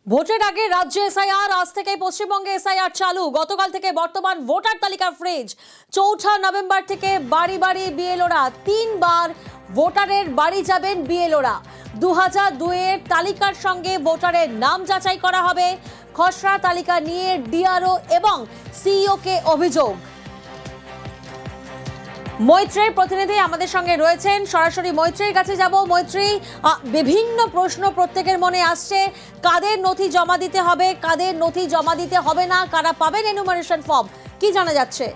ভোটের আগে রাজ্যে এসআইআর, আজ থেকে পশ্চিমবঙ্গে এসআইআর চালু। গতকাল থেকে বর্তমান ভোটার তালিকা ফ্রিজ। 4 নভেম্বর থেকে বাড়ি বাড়ি বিএলওরা, 3 বার ভোটারের বাড়ি যাবেন বিএলওরা। 2002 এর তালিকার সঙ্গে ভোটারের নাম যাচাই করা হবে। খসড়া তালিকা নিয়ে ডিআরও এবং সিইও কে অভিযোগ। মৈত্রীর প্রতিনিধি আমাদের সঙ্গে রয়েছেন, সরাসরি মৈত্রীর কাছে যাব। মৈত্রী, বিভিন্ন প্রশ্ন প্রত্যেকের মনে আসছে, কাদের নথি জমা দিতে হবে, কাদের নথি জমা দিতে হবে না, কারা পাবেন এনুমারেশন ফর্ম, কি জানা যাচ্ছে?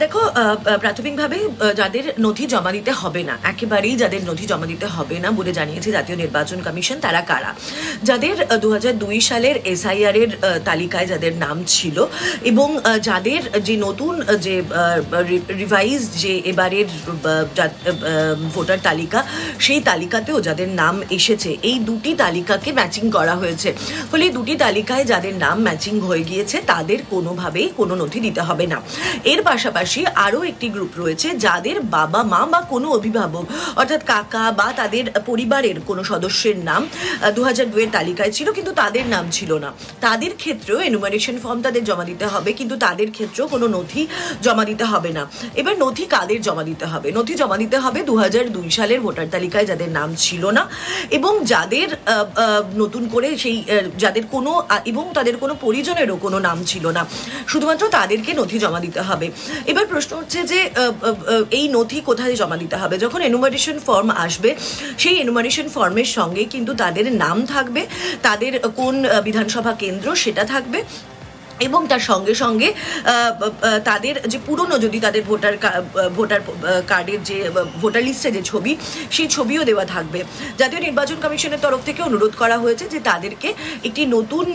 দেখো, প্রাথমিকভাবে যাদের নথি জমা দিতে হবে না, একেবারেই যাদের নথি জমা দিতে হবে না বলে জানিয়েছে জাতীয় নির্বাচন কমিশন, তারা কারা? যাদের 2002 সালের এসআইআর এর তালিকায় যাদের নাম ছিল এবং যাদের যে নতুন যে রিভাইজ যে এবারের ভোটার তালিকা, সেই তালিকাতেও যাদের নাম এসেছে, এই দুটি তালিকাকে ম্যাচিং করা হয়েছে। ফলে এই দুটি তালিকায় যাদের নাম ম্যাচিং হয়ে গিয়েছে তাদের কোনোভাবেই কোনো নথি দিতে হবে না। এর পাশাপাশি আরও একটি গ্রুপ রয়েছে যাদের বাবা মা বা কোনো অভিভাবক, অর্থাৎ কাকা বা তাদের পরিবারের কোনো সদস্যের নাম 2002 এর তালিকায় ছিল কিন্তু তাদের নাম ছিল না। তাদের ক্ষেত্রেও এনুমারেশন ফর্ম তাদের জমা দিতে হবে, কিন্তু তাদের ক্ষেত্রেও কোনো নথি জমা দিতে হবে না। এবার নথি কাদের জমা দিতে হবে? নথি জমা দিতে হবে 2002 সালের ভোটার তালিকায় যাদের নাম ছিল না এবং যাদের নতুন করে সেই যাদের কোনো এবং তাদের কোনো পরিজনেরও কোনো নাম ছিল না, শুধুমাত্র তাদেরকে নথি জমা দিতে হবে। এবার প্রশ্ন হচ্ছে যে এই নথি কোথায় জমা দিতে হবে? যখন এনুমারেশন ফর্ম আসবে, সেই এনুমারেশন ফর্মের সঙ্গে কিন্তু তাদের নাম থাকবে, তাদের কোন বিধানসভা কেন্দ্র সেটা থাকবে এবং তার সঙ্গে সঙ্গে তাদের যে পুরনো, যদি তাদের ভোটার কার্ডের যে ভোটার লিস্টে যে ছবি, সেই ছবিও দেওয়া থাকবে। জাতীয় নির্বাচন কমিশনের তরফ থেকে অনুরোধ করা হয়েছে যে তাদেরকে একটি নতুন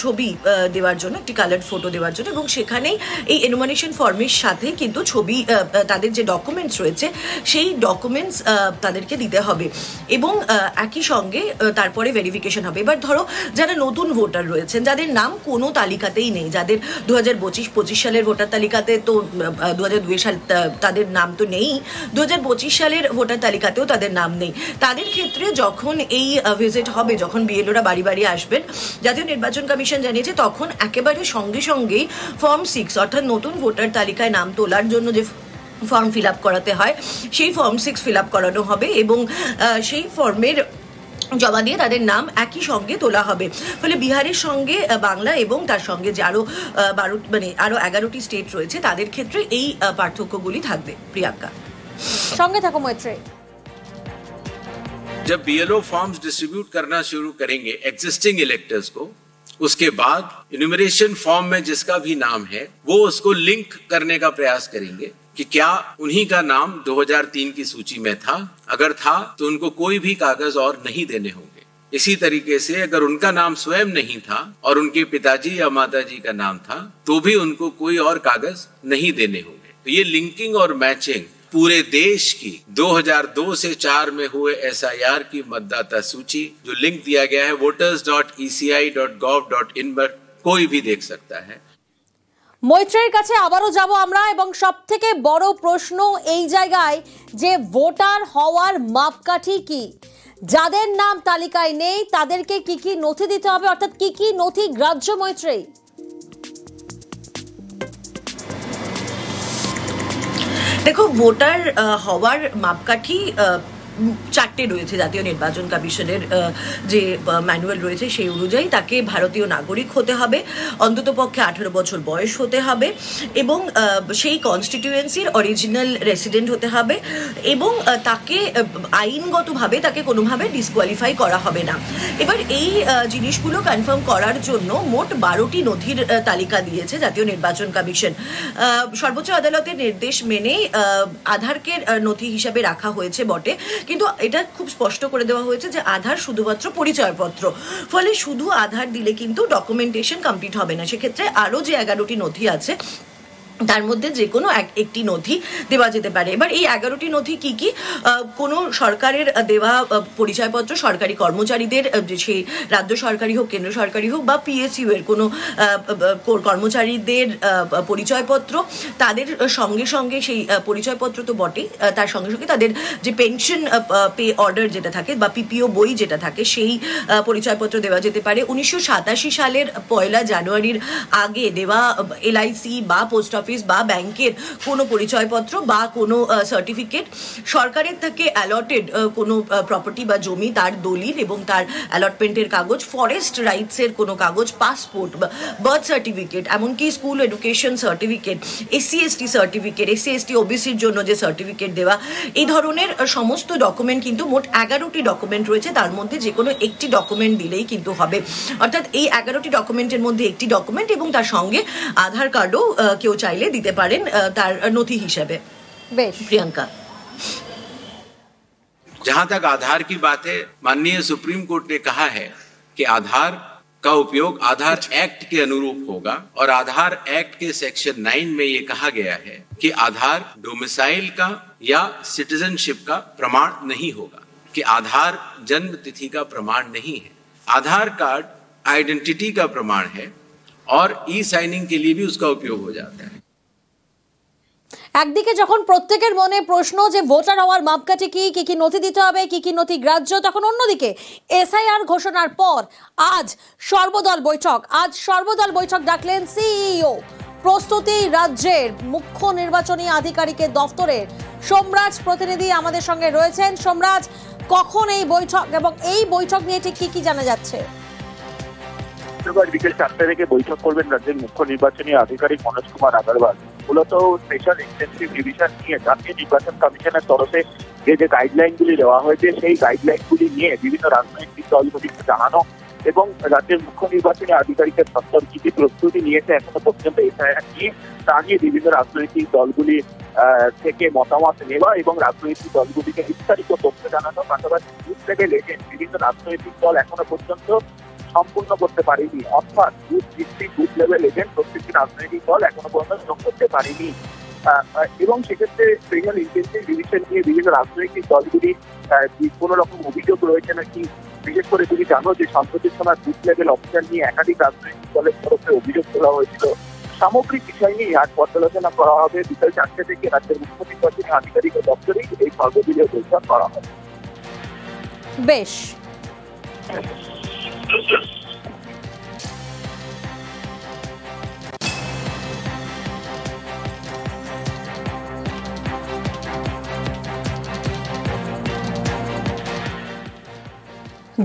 ছবি দেওয়ার জন্য, একটি কালার্ড ফটো দেওয়ার জন্য, এবং সেখানেই এই এনুমারেশন ফর্মের সাথে কিন্তু ছবি, তাদের যে ডকুমেন্টস রয়েছে সেই ডকুমেন্টস তাদেরকে দিতে হবে এবং একই সঙ্গে তারপরে ভেরিফিকেশন হবে। এবার ধরো যারা নতুন ভোটার রয়েছেন, যাদের নাম কোনো তালিকাতে নেই, যাদের 2025 সালের ভোটার তালিকাতে তো 2002 সাল তাদের নাম তো নেই, 2025 সালের ভোটার তালিকাতেও তাদের নাম নেই, তাদের ক্ষেত্রে যখন এই ভিজিট হবে, যখন বিএলওরা বাড়ি বাড়ি আসবেন, জাতীয় নির্বাচন কমিশন জানিয়েছে তখন একেবারে সঙ্গে সঙ্গেই ফর্ম 6, অর্থাৎ নতুন ভোটার তালিকায় নাম তোলার জন্য যে ফর্ম ফিল আপ করাতে হয়, সেই ফর্ম 6 ফিল আপ করানো হবে এবং সেই ফর্মের জমা দিয়ে তাদের নাম একই সঙ্গে তোলা হবে। ফলে বিহারের সঙ্গে বাংলা এবং তার সঙ্গে যে আরো 11টি স্টেট রয়েছে তাদের ক্ষেত্রে এই পার্থক্যগুলি থাকবে। প্রিয়াঙ্কা, সঙ্গে থাকো মৈত্রী। जब बीएलओ फॉर्म्स डिस्ट्रीब्यूट करना शुरू करेंगे एग्जिस्टिंग इलेक्टर्स को, उसके बाद इन्यूमरेशन फॉर्म में जिसका भी नाम है वो उसको लिंक करने का प्रयास करेंगे कि क्या उन्हीं का नाम 2003 की सूची में था, अगर था तो उनको कोई भी कागज और नहीं देने होंगे। इसी तरीके से अगर उनका नाम स्वयं नहीं था और उनके पिताजी या माताजी का नाम था तो भी उनको कोई और कागज नहीं देने होंगे। तो ये लिंकिंग और मैचिंग पूरे देश की 2002 से 4 में हुए एसआईआर की मतदाता सूची, जो लिंक दिया गया है voters.eci.gov.in पर, कोई भी देख सकता है। মৈত্রীর কাছে আবারও যাব আমরা, এবং সব থেকে বড় প্রশ্ন এই জায়গায় যে ভোটার হওয়ার মাপকাঠি কি? যাদের নাম তালিকায় নেই তাদেরকে কি কি নথি দিতে হবে, অর্থাৎ কি কি নথি গ্রাহ্য? মৈত্রী, দেখো, ভোটার হওয়ার মাপকাঠি 4টে রয়েছে। জাতীয় নির্বাচন কমিশনের যে ম্যানুয়াল রয়েছে সেই অনুযায়ী তাকে ভারতীয় নাগরিক হতে হবে, অন্ততপক্ষে 18 বছর বয়স হতে হবে এবং সেই কনস্টিটিউয়েন্সির অরিজিনাল রেসিডেন্ট হতে হবে এবং তাকে আইনগতভাবে তাকে কোনোভাবে ডিসকোয়ালিফাই করা হবে না। এবার এই জিনিসগুলো কনফার্ম করার জন্য মোট 12টি নথির তালিকা দিয়েছে জাতীয় নির্বাচন কমিশন। সর্বোচ্চ আদালতের নির্দেশ মেনে আধারকে নথি হিসাবে রাখা হয়েছে বটে, কিন্তু এটা খুব স্পষ্ট করে দেওয়া হয়েছে যে আধার শুধুমাত্র পরিচয়পত্র। ফলে শুধু আধার দিলে কিন্তু ডকুমেন্টেশন কমপ্লিট হবে না, সেক্ষেত্রে আরও যে 11টি নথি আছে তার মধ্যে যে কোনো একটি নথি দেওয়া যেতে পারে। এবার এই 11টি নথি কি কি? কোনো সরকারের দেওয়া পরিচয়পত্র, সরকারি কর্মচারীদের, সেই রাজ্য সরকারি হোক, কেন্দ্র সরকারি হোক, বা পিএসইউ এর কোনো কর্মচারীদের পরিচয়পত্র, তাদের সঙ্গে সঙ্গে সেই পরিচয়পত্র তো বটেই, তার সঙ্গে সঙ্গে তাদের যে পেনশন পে অর্ডার যেটা থাকে বা পিপিও বই যেটা থাকে, সেই পরিচয়পত্র দেওয়া যেতে পারে। 1987 সালের 1 জানুয়ারির আগে দেওয়া এলআইসি বা পোস্ট অফিস বা ব্যাংকের কোনো পরিচয়পত্র বা কোনো সার্টিফিকেট, সরকারের থেকে অ্যালটেড কোনো প্রপার্টি বা জমি, তার দলিল এবং তার অ্যালটমেন্টের কাগজ, ফরেস্ট রাইটসের কোনো কাগজ, পাসপোর্ট, বার্থ সার্টিফিকেট, এমনকি school education certificate, SC ST certificate, SC ST ওবিসির জন্য যে সার্টিফিকেট দেওয়া, এই ধরনের সমস্ত ডকুমেন্ট কিন্তু মোট 11টি ডকুমেন্ট রয়েছে। তার মধ্যে যে কোনো একটি ডকুমেন্ট দিলেই কিন্তু হবে। অর্থাৎ এই 11টি ডকুমেন্টের মধ্যে একটি ডকুমেন্ট এবং তার সঙ্গে আধার কার্ডও কেউ চাইলে দিতে পারেন তার নথি হিসেবে। বেশ, প্রিয়াঙ্কা। जहां तक आधार की बात है, माननीय सुप्रीम कोर्ट ने कहा है कि आधार का उपयोग आधार एक्ट के अनुरूप होगा और आधार एक्ट के सेक्शन 9 में ये कहा गया है कि आधार डोमिसाइल का या सिटीजनशिप का प्रमाण नहीं होगा, कि आधार जन्म तिथि का प्रमाण नहीं है। आधार कार्ड आइडेंटिटी का प्रमाण है और ई साइनिंग के लिए भी उसका उपयोग हो जाता है। একদিকে যখন প্রত্যেকের মনে প্রশ্ন যে ভোটার হওয়ার মাপকাঠি কি কি নথি দিতে হবে, কি নথি গ্রাহ্য, তখন অন্যদিকে এসআইআর ঘোষণার পর আজ সর্বদল বৈঠক ডাকলেন সিইও। প্রস্তুতি রাজ্যের মুখ্য নির্বাচনী আধিকারিকের দফতরের সোমরাজ প্রতিনিধি আমাদের সঙ্গে রয়েছেন। সোমরাজ, কখন এই বৈঠক এবং এই বৈঠক নিয়ে ঠিক কি জানা যাচ্ছে? বিকেল 4টা থেকে বৈঠক করবেন রাজ্যের মুখ্য নির্বাচনী আধিকারিক মনোজ কুমার আগরওয়াল। মূলত স্পেশাল ইন্টেনসিভ রিভিশন নিয়ে জাতীয় নির্বাচন কমিশনের তরফে যে গাইডলাইন গুলি দেওয়া হয়েছে, সেই গাইডলাইন গুলি নিয়ে বিভিন্ন রাজনৈতিক দলগুলিকে জানানো এবং রাজ্যের মুখ্য নির্বাচনী আধিকারিকের দপ্তর কি প্রস্তুতি নিয়েছে এখনো পর্যন্ত এসআইআর নিয়ে, তা নিয়ে বিভিন্ন রাজনৈতিক দলগুলি থেকে মতামত নেওয়া এবং রাজনৈতিক দলগুলিকে বিস্তারিত তথ্য জানানো। পাশাপাশি বুথ লেভেল এজেন্ট বিভিন্ন রাজনৈতিক দল এখনো পর্যন্ত সম্পূর্ণ করতে পারেনি, অর্থাৎ বুথ ভিত্তিক বুথ লেভেল এজেন্ট প্রত্যেকটি রাজনৈতিক দল এখনো পর্যন্ত যোগ করতে পারেনি। এবং সেক্ষেত্রে স্পেশাল ইন্টেনসিভ রিভিশন নিয়ে বিভিন্ন রাজনৈতিক দলগুলি কোনো রকম অভিযোগ রয়েছে নাকি, বিশেষ করে তুমি জানো যে সাম্প্রতিক সময় বুথ লেভেল অফিসার নিয়ে একাধিক রাজনৈতিক দলের তরফে অভিযোগ তোলা হয়েছিল। সামগ্রিক বিষয় নিয়ে আজ পর্যালোচনা করা হবে। বিকেল 4টে থেকে রাজ্যের মুখ্য নির্বাচনী আধিকারিকের দপ্তরেই এই সর্বদলীয় বৈঠক করা হবে। বেশ,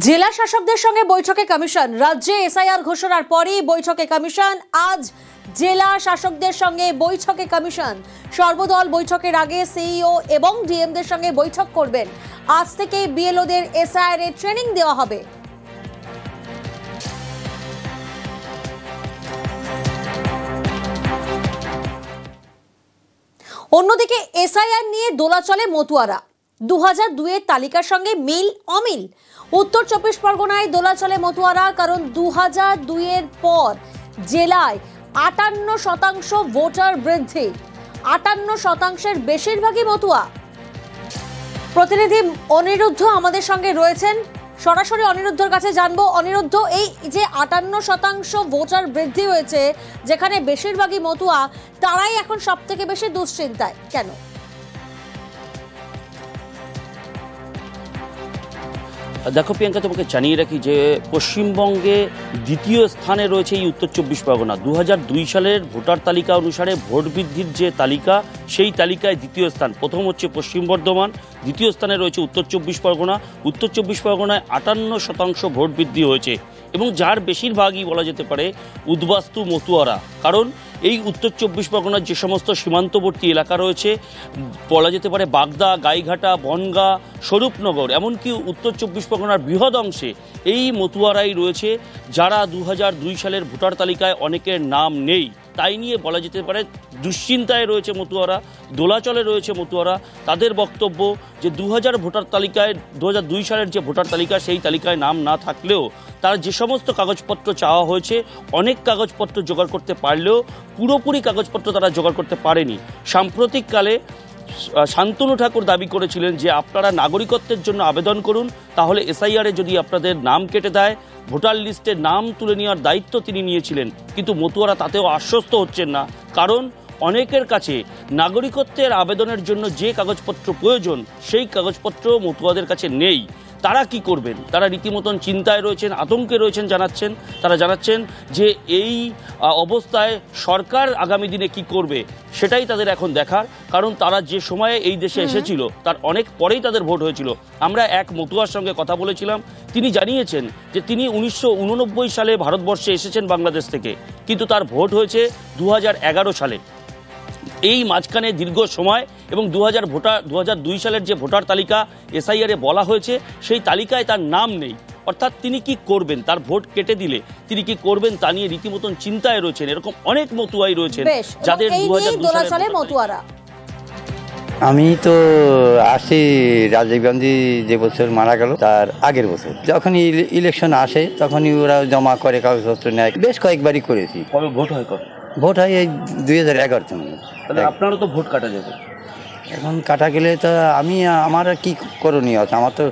জেলা শাসকদের সঙ্গে বৈঠকে কমিশন। রাজ্যে এসআইআর ঘোষণার পরই বৈঠকে কমিশন। আজ জেলা শাসকদের সঙ্গে বৈঠকে কমিশন। সর্বদল বৈঠকের আগে সিইও এবং ডিএমদের সঙ্গে বৈঠক করবেন। আজ থেকে বিএলওদের এসআইআর এর ট্রেনিং দেওয়া হবে। অন্যদিকে এসআইআর নিয়ে দোলাচলে মতুয়ারা। 2002 তালিকার সঙ্গে মিল অমিল। উত্তর 24 পরগনায় দোলাচলে মতুয়ারা, কারণ 2002 পর জেলায় 58% ভোটার বৃদ্ধি। 58%-এর বেশিরভাগই মতুয়া। প্রতিনিধি অনিরুদ্ধ আমাদের সঙ্গে রয়েছেন, সরাসরি অনিরুদ্ধর কাছে জানবো। অনিরুদ্ধ, এই যে 58% ভোটার বৃদ্ধি হয়েছে, যেখানে বেশিরভাগই মতুয়া, তারাই এখন সব থেকে বেশি দুশ্চিন্তায়, কেন? দেখো প্রিয়াঙ্কা, তোমাকে জানিয়ে রাখি যে পশ্চিমবঙ্গে দ্বিতীয় স্থানে রয়েছে এই উত্তর 24 পরগনা। 2002 সালের ভোটার তালিকা অনুসারে ভোট বৃদ্ধির যে তালিকা, সেই তালিকায় দ্বিতীয় স্থান। প্রথম হচ্ছে পশ্চিম বর্ধমান, দ্বিতীয় স্থানে রয়েছে উত্তর 24 পরগনা। উত্তর 24 পরগনায় 58% ভোট বৃদ্ধি হয়েছে এবং যার বেশিরভাগই বলা যেতে পারে উদ্বাস্তু মতুয়ারা। কারণ এই উত্তর 24 পরগনার যে সমস্ত সীমান্তবর্তী এলাকা রয়েছে, বলা যেতে পারে বাগদা, গাইঘাটা, বনগাঁ, স্বরূপনগর, এমনকি উত্তর 24 পরগনার বৃহৎ অংশে এই মতুয়ারাই রয়েছে, যারা 2002 সালের ভোটার তালিকায় অনেকের নাম নেই। তাই নিয়ে বলা যেতে পারে দুশ্চিন্তায় রয়েছে মতুয়ারা, দোলাচলে রয়েছে মতুয়ারা। তাদের বক্তব্য যে 2000 ভোটার তালিকায় 2002 সালের যে ভোটার তালিকা সেই তালিকায় নাম না থাকলেও তার যে সমস্ত কাগজপত্র চাওয়া হয়েছে অনেক কাগজপত্র জোগাড় করতে পারলেও পুরোপুরি কাগজপত্র তারা জোগাড় করতে পারেনি। সাম্প্রতিককালে শান্তনু ঠাকুর দাবি করেছিলেন যে আপনারা নাগরিকত্বের জন্য আবেদন করুন, তাহলে এসআইআরে যদি আপনাদের নাম কেটে দেয় ভোটার লিস্টে নাম তুলে নেওয়ার দায়িত্ব তিনি নিয়েছিলেন। কিন্তু মতুয়ারা তাতেও আশ্বস্ত হচ্ছেন না, কারণ অনেকের কাছে নাগরিকত্বের আবেদনের জন্য যে কাগজপত্র প্রয়োজন সেই কাগজপত্র মতুয়াদের কাছে নেই। তারা কি করবেন? তারা রীতিমতন চিন্তায় রয়েছেন, আতঙ্কে রয়েছেন। তারা জানাচ্ছেন যে এই অবস্থায় সরকার আগামী দিনে কি করবে সেটাই তাদের এখন দেখার, কারণ তারা যে সময়ে এই দেশে এসেছিল তার অনেক পরেই তাদের ভোট হয়েছিল। আমরা এক মতুয়ার সঙ্গে কথা বলেছিলাম, তিনি জানিয়েছেন যে তিনি 1989 সালে ভারতবর্ষে এসেছেন বাংলাদেশ থেকে, কিন্তু তার ভোট হয়েছে 2011 সালে। এই মাঝখানে দীর্ঘ সময় এবং 2002 সালের যে ভোটার তালিকা এসআইআরে বলা হয়েছে সেই তালিকায় তার নাম নেই। অর্থাৎ তিনি কি করবেন, তার ভোট কেটে দিলে তিনি কি করবেন তা নিয়ে রীতিমতন চিন্তায় রয়েছেন। এরকম অনেক মতুয়াই রয়েছেন যাদের 2002 সালে মতুয়ারা। আমি তো আসি রাজীব গান্ধী যে বছর মারা গেল তার আগের বছর, যখনই ইলেকশন আসে তখনই ওরা জমা করে কাগজপত্র নেয়, বেশ কয়েকবারই করেছি। কবে ভোট হয়? কবে ভোট হয়? এই 2011 সালে। তাহলে আপনারও তো ভোট কাটা যাবে। এখন কাটা গেলে তো আমার কি করণীয় আছে? আমার তো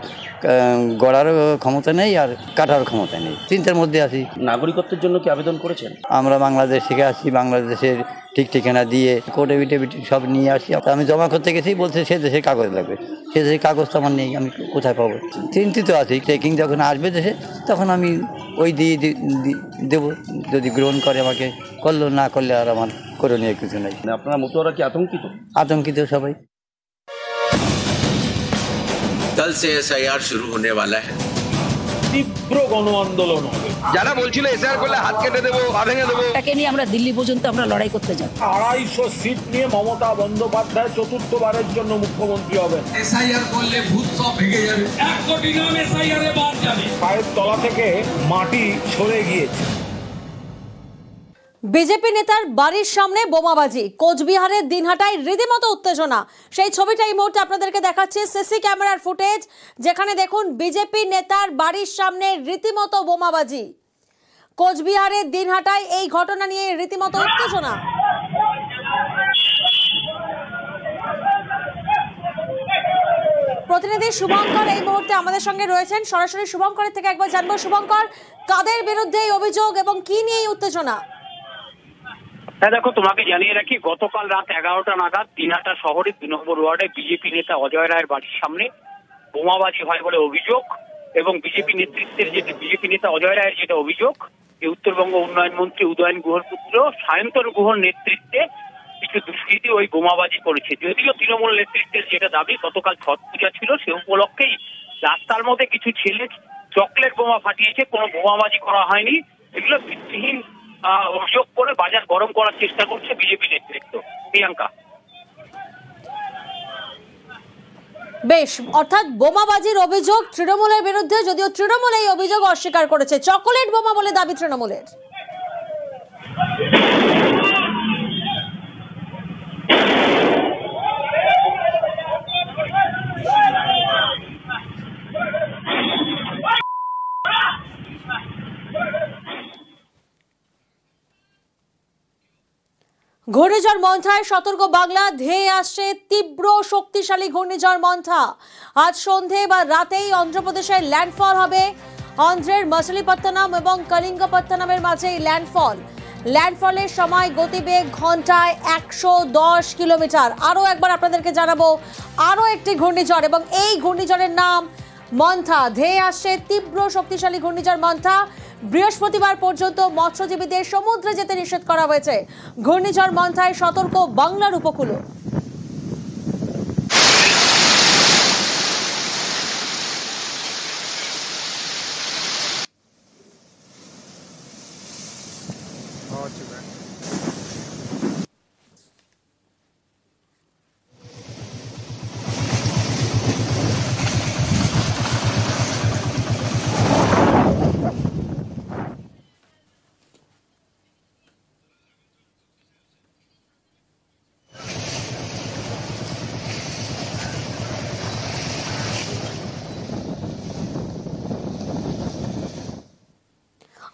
গড়ারও ক্ষমতা নেই আর কাটার ক্ষমতা নেই, চিন্তার মধ্যে আছি। নাগরিকত্বের জন্য কি আবেদন করেছেন? আমরা বাংলাদেশ থেকে আসি, বাংলাদেশের ঠিক ঠিকানা দিয়ে কোর্ট এফিডেভিট সব নিয়ে আসি। আমি জমা করতে গেছি, বলছে সে দেশের কাগজ লাগবে। সে দেশের কাগজ তো আমার নেই, আমি কোথায় পাবো? চিন্তিত আছি। চেকিং যখন আসবে দেশে তখন আমি ওই দিয়ে দেবো, যদি গ্রহণ করে আমাকে করলো, না করলে আর আমার করণীয় কিছু নেই। আপনারা মতুয়ারা কি আতঙ্কিত? আতঙ্কিত সবাই। कल से एसआईआर शुरू होने वाला है। তীব্র গণ আন্দোলন হবে। যারা বলছিল এসআর করলে হাত কেটে দেবো, পা ভেঙে দেবো, তাকে নিয়ে আমরা দিল্লি পর্যন্ত আমরা লড়াই করতে যাব। 250 সিট নিয়ে মমতা বন্দ্যোপাধ্যায় চতুর্থবারের জন্য মুখ্যমন্ত্রী হবেন। এসআইআর করলে ভূত সব ভেঙে যাবে। 1 কোটি নাম এসআইআর এ বাদ যাবে। পায়ের তলা থেকে মাটি সরে গিয়েছে। বিজেপি নেতার বাড়ির সামনে বোমাবাজি, কোচবিহারের দিনহাটায় রীতিমতো উত্তেজনা। সেই ছবিটা এই মুহূর্তে আপনাদেরকে দেখাচ্ছি, সিসি ক্যামেরার ফুটেজ, যেখানে দেখুন বিজেপি নেতার বাড়ির সামনে রীতিমতো বোমাবাজি। কোচবিহারের দিনহাটায় এই ঘটনা নিয়ে রীতিমতো উত্তেজনা। প্রতিনিধি শুভঙ্কর এই মুহূর্তে আমাদের সঙ্গে রয়েছেন, সরাসরি শুভঙ্করের থেকে একবার জানবো, শুভঙ্কর, কাদের বিরুদ্ধে এই অভিযোগ এবং কি নিয়ে এই উত্তেজনা? হ্যাঁ দেখো, তোমাকে জানিয়ে রাখি, গতকাল রাত 11টা নাগাদ দিনহাটা শহরের 2 নম্বর ওয়ার্ডে বিজেপি নেতা অজয় রায়ের বাড়ির সামনে বোমাবাজি হয় বলে অভিযোগ। এবং বিজেপি নেতৃত্বের বিজেপি নেতা অজয় রায়ের যেটা অভিযোগ, যে উত্তরবঙ্গ উন্নয়ন মন্ত্রী উদয়ন গুহর পুত্র সায়ন্তন গুহর নেতৃত্বে কিছু দুষ্কৃতী ওই বোমাবাজি করেছে। যদিও তৃণমূল নেতৃত্বের যেটা দাবি, গতকাল ছট পূজা ছিল, সে উপলক্ষেই রাস্তার মধ্যে কিছু ছেলে চকলেট বোমা ফাটিয়েছে, কোনো বোমাবাজি করা হয়নি। এগুলো ভিত্তিহীন অভিযোগ করে বাজার গরম করার চেষ্টা করছে বিজেপি নেতৃত্ব। প্রিয়াঙ্কা। বেশ, অর্থাৎ বোমাবাজির অভিযোগ তৃণমূলের বিরুদ্ধে, যদিও তৃণমূল এই অভিযোগ অস্বীকার করেছে। চকোলেট বোমা বলে দাবি তৃণমূলের। ঘূর্ণিঝড় মন্থায় সতর্ক বাংলা, ধেয়ে আসছে তীব্র শক্তিশালী ঘূর্ণিঝড় মন্থা। আজ সন্ধে বা রাতেই অন্ধ্রপ্রদেশে ল্যান্ডফল হবে। অন্ধ্রের মছলিপত্তনম এবং কলিঙ্গপত্তনমের মাঝে ল্যান্ডফলের সময় গতিবেগ ঘন্টায় 110 কিলোমিটার। আরও একবার আপনাদেরকে জানাবো, আরও একটি ঘূর্ণিঝড়, এবং এই ঘূর্ণিঝড়ের নাম মন্থা। ধেয়ে আসছে তীব্র শক্তিশালী ঘূর্ণিঝড় মন্থা। বৃহস্পতিবার পর্যন্ত মৎস্যজীবীদের সমুদ্রে যেতে নিষেধ করা হয়েছে। ঘূর্ণিঝড় মন্থায় সতর্ক বাংলার উপকূলও।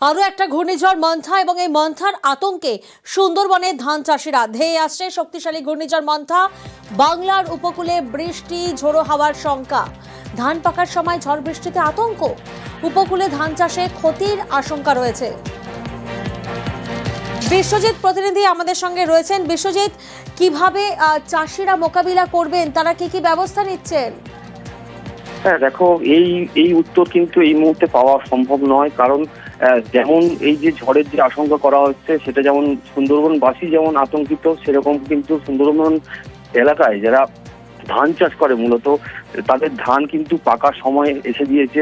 আরও একটা ঘূর্ণিঝড় মন্থা এবং এই মন্থার আতঙ্কে সুন্দরবনের ধান চাষিরা ধেয়ে আসছে শক্তিশালী ঘূর্ণিঝড় মন্থা। বাংলার উপকূলে বৃষ্টি ঝোড়ো হাওয়ার শঙ্কা, ধান পাকার সময় ঝড় বৃষ্টিতে আতঙ্ক, উপকূলে ধান চাষে ক্ষতির আশঙ্কা রয়েছে। বিশ্বজিৎ প্রতিনিধি আমাদের সঙ্গে রয়েছেন। বিশ্বজিৎ, কিভাবে চাষিরা মোকাবিলা করবেন, তারা কি কি ব্যবস্থা নিচ্ছেন? হ্যাঁ দেখো, এই উত্তর কিন্তু এই মুহূর্তে পাওয়া সম্ভব নয়, কারণ যেমন এই যে ঝড়ের যে আশঙ্কা করা হচ্ছে সেটা যেমন সুন্দরবনবাসী যেমন আতঙ্কিত, সেরকম কিন্তু সুন্দরবন এলাকায় যারা ধান চাষ করে মূলত তাদের ধান কিন্তু পাকার সময় এসে গিয়েছে,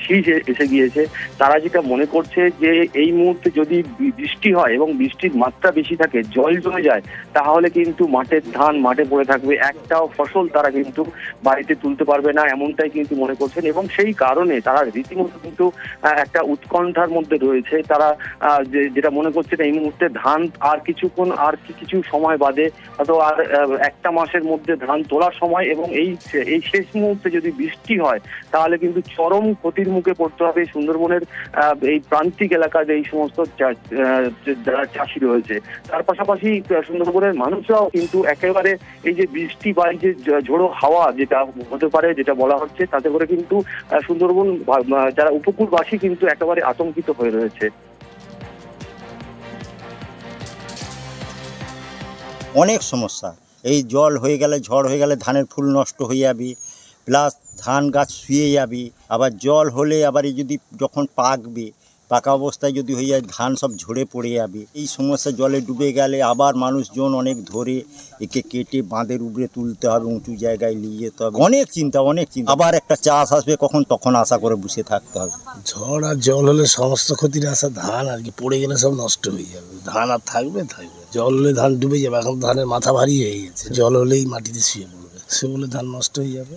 শীষ এসে গিয়েছে। তারা যেটা মনে করছে যে এই মুহূর্তে যদি বৃষ্টি হয় এবং বৃষ্টির মাত্রা বেশি থাকে, জল জমে যায়, তাহলে কিন্তু মাঠের ধান মাঠে পড়ে থাকবে, একটাও ফসল তারা কিন্তু বাড়িতে তুলতে পারবে না, এমনটাই কিন্তু মনে করছেন। এবং সেই কারণে তারা রীতিমতো কিন্তু একটা উৎকণ্ঠার মধ্যে রয়েছে। তারা যেটা মনে করছে এই মুহূর্তে ধান আর কিছুক্ষণ আর কিছু সময় বাদে হয়তো আর একটা মাসের মধ্যে ধান তোলার সময়, এবং এই শেষ মুহূর্তে যদি বৃষ্টি হয় তাহলে কিন্তু চরম ক্ষতির মুখে পড়তে হবে সুন্দরবনের এই প্রান্তিক এলাকায় এই সমস্ত যারা চাষি রয়েছে। তার পাশাপাশি সুন্দরবনের মানুষরাও কিন্তু একেবারে এই যে বৃষ্টি বা এই যে ঝোড়ো হাওয়া যেটা হতে পারে, যেটা বলা হচ্ছে, তাতে করে কিন্তু সুন্দরবন যারা উপকূলবাসী কিন্তু একেবারে আতঙ্কিত হয়ে রয়েছে। অনেক সমস্যা, এই জল হয়ে গেলে, ঝড় হয়ে গেলে ধানের ফুল নষ্ট হয়ে যাবে, প্লাস ধান গাছ শুয়ে যাবে। আবার জল হলে আবার এই যদি যখন পাকবে, পাকা অবস্থায় যদি হয়ে যায় ধান সব ঝরে পড়ে যাবে। এই সমস্যা জলে ডুবে গেলে আবার মানুষজন অনেক ধরে একে কেটে বাঁধের উপরে তুলতে হবে, উঁচু জায়গায় নিয়ে যেতে হবে। অনেক চিন্তা। আবার একটা চাষ আসবে কখন, তখন আশা করে বসে থাকতে হবে। ঝড় আর জল হলে সমস্ত ক্ষতির আশা, ধান আর কি পড়ে গেলে সব নষ্ট হয়ে যাবে। ধান আর থাকবে, জল হলে ধান ডুবে যাবে। এখন ধানের মাথা ভারী হয়ে গেছে, জল হলেই মাটিতে শুয়ে পড়বে, সে বলে ধান নষ্ট হয়ে যাবে।